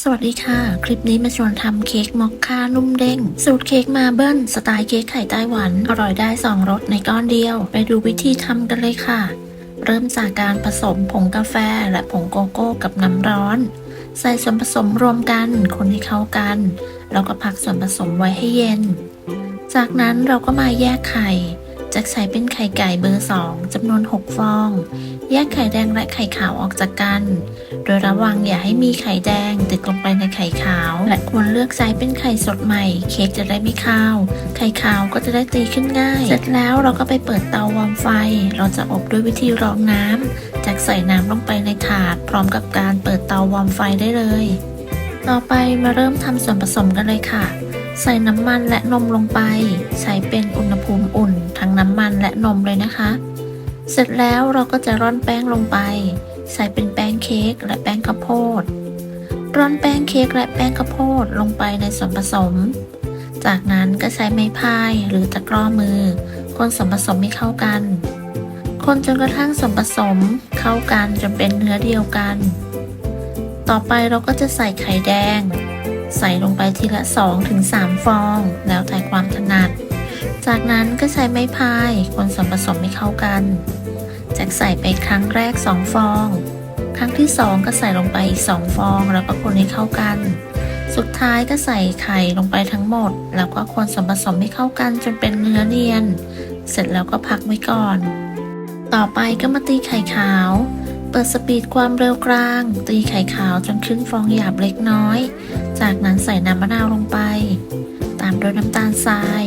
สวัสดีค่ะคลิปนี้มาชวนทำเค้กมอคค่านุ่มเด้งสูตรเค้กมาเบิ้ลสไตล์เค้กไข่ไต้หวันอร่อยได้2รสในก้อนเดียวไปดูวิธีทำกันเลยค่ะเริ่มจากการผสมผงกาแฟและผงโกโก้กับน้ำร้อนใส่ส่วนผสมรวมกันคนให้เข้ากันแล้วก็พักส่วนผสมไว้ให้เย็นจากนั้นเราก็มาแยกไข่จะใช้เป็นไข่ไก่เบอร์2จำนวน6ฟองแยกไข่แดงและไข่ขาวออกจากกันโดยระวังอย่าให้มีไข่แดงติดลงไปในไข่ขาวและควรเลือกใช้เป็นไข่สดใหม่เค้กจะได้ไม่คาวไข่ขาวก็จะได้ตีขึ้นง่ายเสร็จแล้วเราก็ไปเปิดเตาวอร์มไฟเราจะอบด้วยวิธีรองน้ำจากใส่น้ำลงไปในถาดพร้อมกับการเปิดเตาวอร์มไฟได้เลยต่อไปมาเริ่มทำส่วนผสมกันเลยค่ะใส่น้ำมันและนมลงไปใช้เป็นอุณหภูมิอุ่นทั้งน้ำมันและนมเลยนะคะเสร็จแล้วเราก็จะร่อนแป้งลงไปใส่เป็นแป้งเค้กและแป้งข้าวโพดร่อนแป้งเค้กและแป้งข้าวโพดลงไปในส่วนผสมจากนั้นก็ใช้ไม้พายหรือตะกร้อมือคนส่วนผสมให้เข้ากันคนจนกระทั่งส่วนผสมเข้ากันจนเป็นเนื้อเดียวกันต่อไปเราก็จะใส่ไข่แดงใส่ลงไปทีละ 2-3 ฟองแล้วแต่ความถนัดจากนั้นก็ใช้ไม้พายคนส่วนผสมให้เข้ากันจากใส่ไปครั้งแรก2ฟองครั้งที่2ก็ใส่ลงไปอีก2ฟองแล้วก็คนให้เข้ากันสุดท้ายก็ใส่ไข่ลงไปทั้งหมดแล้วก็คนส่วนผสมให้เข้ากันจนเป็นเนื้อเนียนเสร็จแล้วก็พักไว้ก่อนต่อไปก็มาตีไข่ขาวเปิดสปีดความเร็วกลางตีไข่ขาวจนขึ้นฟองหยาบเล็กน้อยจากนั้นใส่น้ำมะนาวลงไปตามด้วยน้ำตาลทราย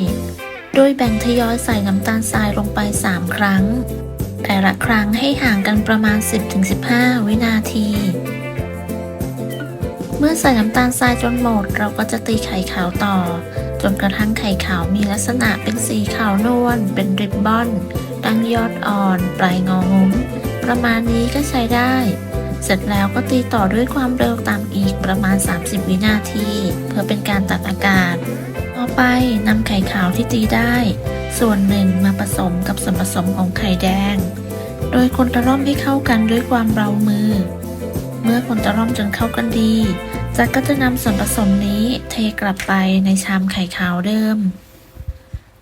โดยแบ่งทยอยใส่น้ำตาลทรายลงไป3ครั้งแต่ละครั้งให้ห่างกันประมาณ 10-15 วินาทีเมื่อใส่น้ำตาลทรายจนหมดเราก็จะตีไข่ขาวต่อจนกระทั่งไข่ขาวมีลักษณะเป็นสีขาวนวลเป็นริบบอนตั้งยอดอ่อนปลายงองุ้มประมาณนี้ก็ใช้ได้เสร็จแล้วก็ตีต่อด้วยความเร็วตามอีกประมาณ30วินาทีเพื่อเป็นการตัดอากาศต่อไปนำไข่ขาวที่ตีได้ส่วนหนึ่งมาผสมกับส่วนผสมของไข่แดงโดยคนตะล่อมให้เข้ากันด้วยความเบามือเมื่อคนตะล่อมจนเข้ากันดีจักก็จะนำส่วนผสมนี้เทกลับไปในชามไข่ขาวเดิม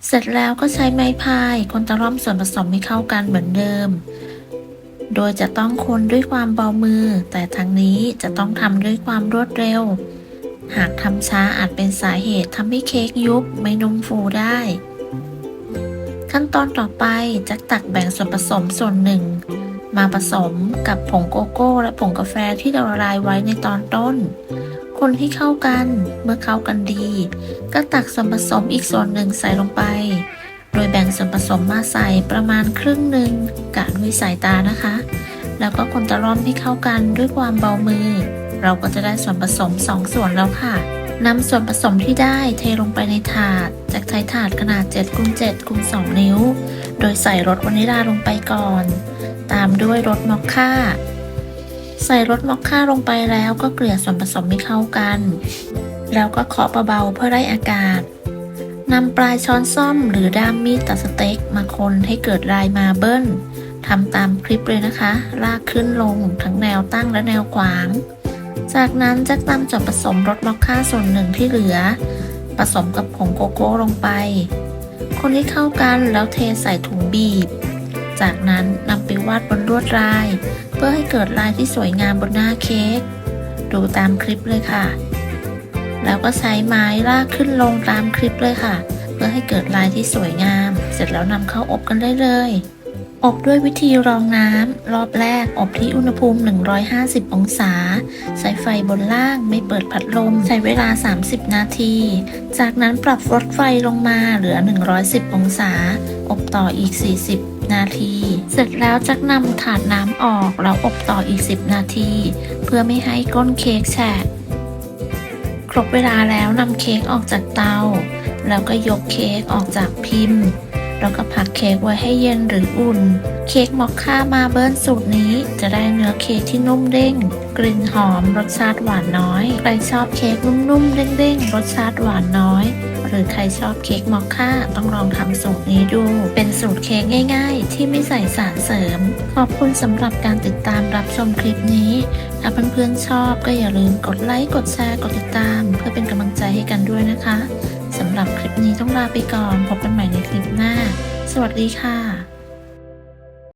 เสร็จแล้วก็ใช้ไม้พายคนตะล่อมส่วนผสมให้เข้ากันเหมือนเดิมโดยจะต้องคนด้วยความเบามือแต่ทั้งนี้จะต้องทำด้วยความรวดเร็วหากทำช้าอาจเป็นสาเหตุทำให้เค้กยุบไม่นุ่มฟูได้ขั้นตอนต่อไปจะตักแบ่งส่วนผสมส่วนหนึ่งมาผสมกับผงโกโก้และผงกาแฟที่เราละลายไว้ในตอนต้นคนให้เข้ากันเมื่อเข้ากันดีก็ตักส่วนผสมอีกส่วนหนึ่งใส่ลงไปโดยแบ่งส่วนผสมมาใส่ประมาณครึ่งหนึ่งกะด้วยสายตานะคะแล้วก็คนตะล่อมให้เข้ากันด้วยความเบามือเราก็จะได้ส่วนผสม2ส่วนแล้วค่ะนำส่วนผสมที่ได้เทลงไปในถาดจากใช้ถาดขนาด 7x7x2 นิ้วโดยใส่รสวานิลลาลงไปก่อนตามด้วยรสมอคค่าใส่รสมอคค่าลงไปแล้วก็เกลี่ยส่วนผสมให้เข้ากันแล้วก็เคาะเบาๆเพื่อไล่อากาศนำปลายช้อนส้อมหรือด้ามมีดตัดสเต็กมาคนให้เกิดลายมาเบิ้ลทำตามคลิปเลยนะคะลากขึ้นลงทั้งแนวตั้งและแนวขวางจากนั้นจะนำส่วนผสมรสมอคค่าส่วนหนึ่งที่เหลือผสมกับผงโกโก้ลงไปคนให้เข้ากันแล้วเทใส่ถุงบีบจากนั้นนำไปวาดบนลวดลายเพื่อให้เกิดลายที่สวยงามบนหน้าเค้กดูตามคลิปเลยค่ะแล้วก็ใช้ไม้ลากขึ้นลงตามคลิปเลยค่ะเพื่อให้เกิดลายที่สวยงามเสร็จแล้วนำเข้าอบกันได้เลยอบด้วยวิธีรองน้ำรอบแรกอบที่อุณหภูมิ150องศาใช้ไฟบนล่างไม่เปิดพัดลมใช้เวลา30นาทีจากนั้นปรับลดไฟลงมาเหลือ110องศาอบต่ออีก40นาทีเสร็จแล้วจักนำถาดน้ำออกแล้วอบต่ออีก10นาทีเพื่อไม่ให้ก้นเค้กแฉะครบเวลาแล้วนำเค้กออกจากเตาแล้วก็ยกเค้กออกจากพิมพ์ แล้วก็พักเค้กไว้ให้เย็นหรืออุ่น เค้กมอคค่ามาเบิลสูตรนี้จะได้เนื้อเค้กที่นุ่มเด้งกลิ่นหอมรสชาติหวานน้อยใครชอบเค้กนุ่มๆเด้งๆรสชาติหวานน้อยหรือใครชอบเค้กมอคค่าต้องลองทำสูตรนี้ดูเป็นสูตรเค้กง่ายๆที่ไม่ใส่สารเสริมขอบคุณสำหรับการติดตามรับชมคลิปนี้ถ้าเพื่อนๆชอบก็อย่าลืมกดไลค์กดแชร์กดติดตามเพื่อเป็นกำลังใจให้กันด้วยนะคะสำหรับคลิปนี้ต้องลาไปก่อนพบกันใหม่ในคลิปหน้าสวัสดีค่ะ